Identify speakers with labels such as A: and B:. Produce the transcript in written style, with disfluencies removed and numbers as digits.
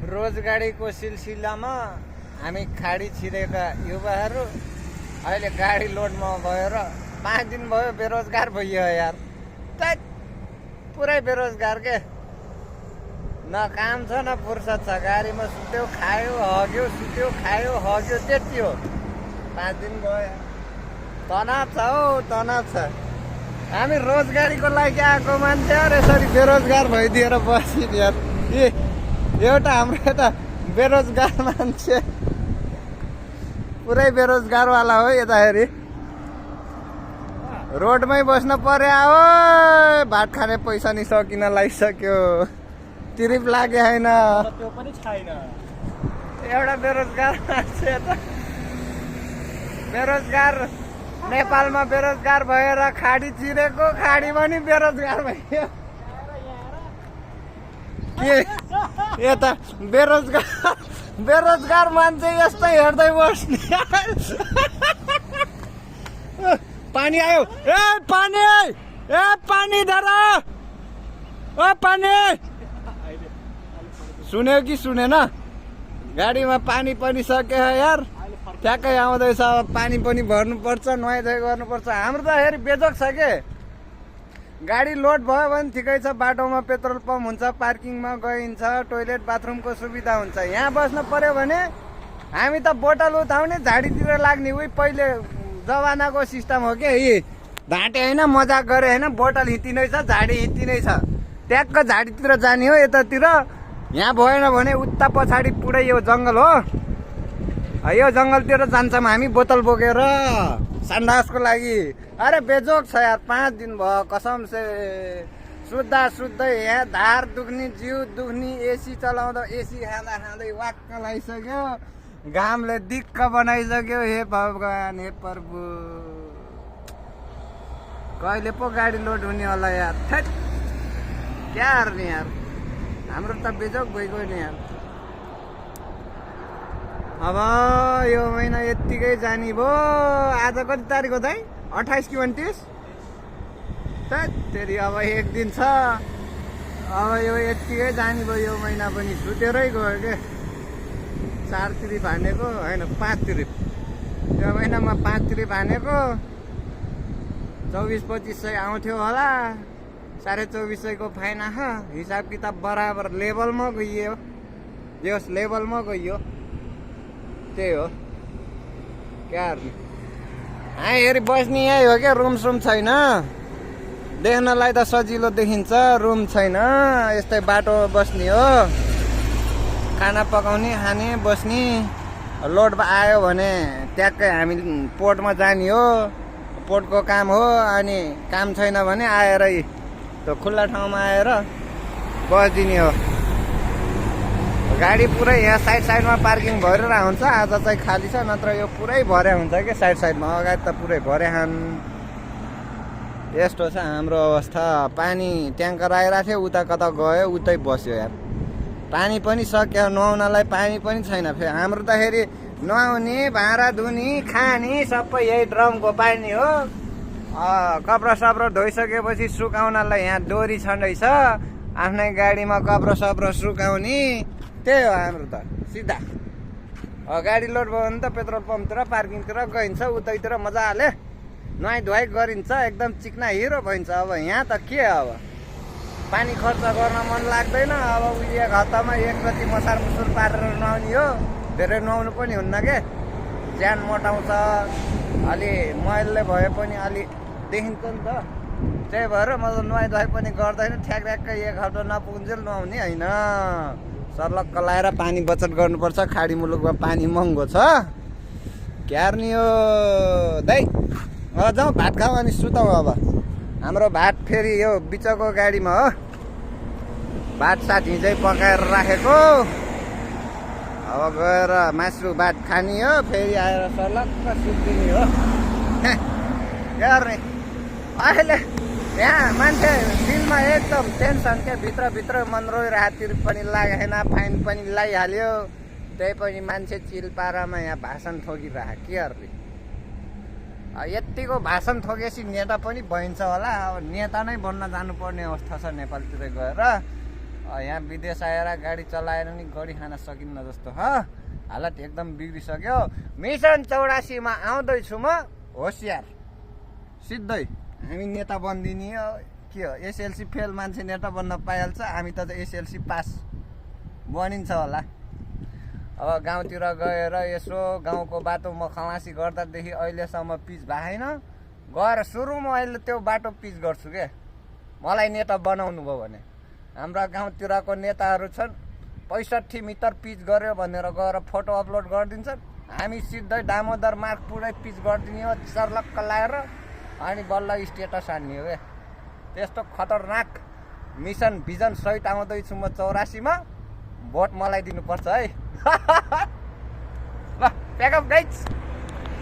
A: रोजगारीको सिलसिलामा हामी खाडी छिरेका युवाहरू अहिले गाडी लोडमा गएर 5 दिन भयो बेरोजगार भइयो यार। त्यही पुरै बेरोजगार के, न काम छ न फुर्सद छ। गाडीमा सुत्यो खायो हग्यो, सुत्यो खायो हग्यो, त्यति हो। 5 दिन भयो। तनाव छ हौ, तनाव छ। हामी रोजगारीको लागि आएको मान्छे यार यसरी बेरोजगार भइदिएर बसिन् यार। एउटा हाम्रो यता बेरोजगार मान्छे पुरै बेरोजगारवाला हो। यताखेरि रोडमै बस्न पर्यो हो। भात खाने पैसा नि सकिन लागिसक्यो, तिरिप लागे होइन।
B: त्यो पनि छैन।
A: एउटा बेरोजगार मान्छे त बेरोजगार नेपालमा बेरोजगार भएर खाडी चिरेको, खाडीमा नि बेरोजगार भयो। के यता बेरोजगार मान्छे यस्तै हेर्दै बस्ने। पानी आयो, ए पानी, ए पानी धर, ओ पानी। सुन्यो कि सुनेन? गाडीमा पानी पनि सक्यो यार। ठ्याक्कै आउँदैछ, पानी पनि भर्नुपर्छ, नुहाइधुवाइ गर्नुपर्छ। हाम्रो त हेरी बेजोक छ के। गाडी लोड भयो भने ठिकै छ, बाटोमा पेट्रोल पम्प हुन्छ, पार्किङमा गइन्छ, टोइलेट बाथरुमको सुविधा हुन्छ। यहाँ बस्न पर्यो भने हामी त बोतल उठाउने, झाडीतिर लाग्ने। उही पहिले जमानाको सिस्टम हो के। यी घाँटे होइन, मजाक गरे होइन, बोतल हिँड्नै छ, झाडी हिँड्नै छ। ट्याक्क झाडीतिर जाने हो यतातिर। यहाँ भएन भने उता पछाडि पुरै यो जङ्गल हो। यो जङ्गलतिर जान्छौँ हामी बोतल बोकेर सन्डासको लागि। अरे बेजोक छ यार। 5 दिन भयो कसम से सुत्दा सुत्दै यहाँ धार दुख्ने, जिउ दुख्ने, एसी चलाउँदा एसी खाँदा खाँदै वाक्क लगाइसक्यो। घामले दिक्क बनाइसक्यो। हे भगवान, हे प्रभु, कहिले पो गाडी लोड हुने होला यार। थेट क्या गर्ने यार, हाम्रो त बेजोक भइगयो नि यार। अब यो महिना यत्तिकै जाने भयो। आज कति तारिक हो त? 28 कि 29? तेरि अब 1 दिन छ। अब यो यत्तिकै जाने भयो। यो महिना पनि सुतेरै गयो के। 4 तिरिप हानेको होइन, 5 तिरिप। यो महिनामा 5 तिरिप हानेको। 24-25 आउँथ्यो होला। 2450 फाइन आख। हिसाब किताब बराबर लेभलमा गइयो। यस लेभलमा गइयो। त्यही हो क्या। हेरी बस्ने यही हो क्या। रुम सुम छैन, देख्नलाई त सजिलो देखिन्छ, रुम छैन। यस्तै बाटो बस्ने हो, खाना पकाउने, खाने, बस्ने। लोड आयो भने ट्याक्कै हामी पोर्टमा जाने हो, पोर्टको काम हो। अनि काम छैन भने आएर त्यो खुल्ला ठाउँमा आएर बसिदिने हो। गाडी पुरै यहाँ साइडमा पार्किङ भरेर हुन्छ। आज चाहिँ खाली छ, नत्र यो पुरै भरे हुन्छ कि साइडमा। अगाडि त पुरै भरे खान। यस्तो छ हाम्रो अवस्था। पानी ट्याङ्कर आइरहेको थियो, उता कता गयो, उतै बस्यो यार। पानी पनि सक्यो, नुहाउनलाई पानी पनि छैन। फेरि हाम्रो त फेरि नुहाउने, भाँडा धुने, खाने सबै यही ड्रमको पानी हो। कपडा सपडा धोइसकेपछि सुकाउनलाई यहाँ डोरी छँदैछ। आफ्नै गाडीमा कपडा सपडा सुकाउने। त्यही हो हाम्रो त सिधा। गाडी लोड भयो भने त पेट्रोल पम्पतिर, पार्किङतिर गइन्छ। उतैतिर मजाले नुहाइ धुवाइ गरिन्छ, एकदम चिक्ना हिरो भइन्छ। अब यहाँ त के, अब पानी खर्च गर्न मन लाग्दैन। अब एक हप्तामा एकचोटि मसार मुसुर पारेर नुहाउने हो। धेरै नुहाउनु पनि हुन्न के, ज्यान मोटाउँछ। अलि मैलले भए पनि अलि देखिन्छ नि त। त्यही भएर म नुहाइ धुवाइ पनि गर्दैन। ठ्याक्कै एक हप्ता नपुग्नुन्जेल नुहाउने होइन। सर्लक्क लाएर पानी बचत गर्नुपर्छ। खाडी मुलुकमा पानी महँगो छ। क्यार्नी हो दाइ। जाउँ भात खाऊ अनि सुतौँ। अब हाम्रो भात फेरि यो बिचको गाडीमा हो। भात साथ हिजै पकाएर राखेको। अब गएर मासु भात खाने हो। फेरि आएर सर्लक्क सुत्दिने हो। गर्ने अहिले यहाँ मान्छे दिलमा एकदम टेन्सन क्या। भित्रभित्र मन रोइरहेको, तिर्प पनि लागेन, फाइन पनि लगाइहाल्यो। त्यही पनि मान्छे चिल पारामा यहाँ भाषण ठोकिरह के गर्ने। यतिको भाषण ठोकेपछि नेता पनि भइन्छ होला। अब नेता नै बन्न जानुपर्ने अवस्था छ नेपालतिर गएर। यहाँ विदेश आएर गाडी चलाएर नि गरी खान सकिन्न जस्तो हालत एकदम बिग्रिसक्यो। मिसन 84मा आउँदैछु म, होसियार सिधै। हामी नेता बन्दिने हो के हो, एसएलसी फेल मान्छे नेता बन्न पाइहाल्छ, हामी त एसएलसी पास बनिन्छ होला। अब गाउँतिर गएर यसो गाउँको बाटो म खलासी गर्दादेखि अहिलेसम्म पिच भएन, गएर सुरुमा अहिले त्यो बाटो पिच गर्छु के, मलाई नेता बनाउनु भयो भने। हाम्रा गाउँतिरको नेताहरू छन् 65 मिटर पिच गर्यो भनेर गएर फोटो अपलोड गरिदिन्छन्, हामी सिधै दामोदर मार्ग पुरै पिच गरिदिने हो सर्लक्क लाएर, अनि बल्ल स्टेटस हान्ने हो क्या। त्यस्तो खतरनाक मिसन भिजन सहित आउँदैछु म 84मा, भोट मलाई दिनुपर्छ है। ल प्याकअप गाइज।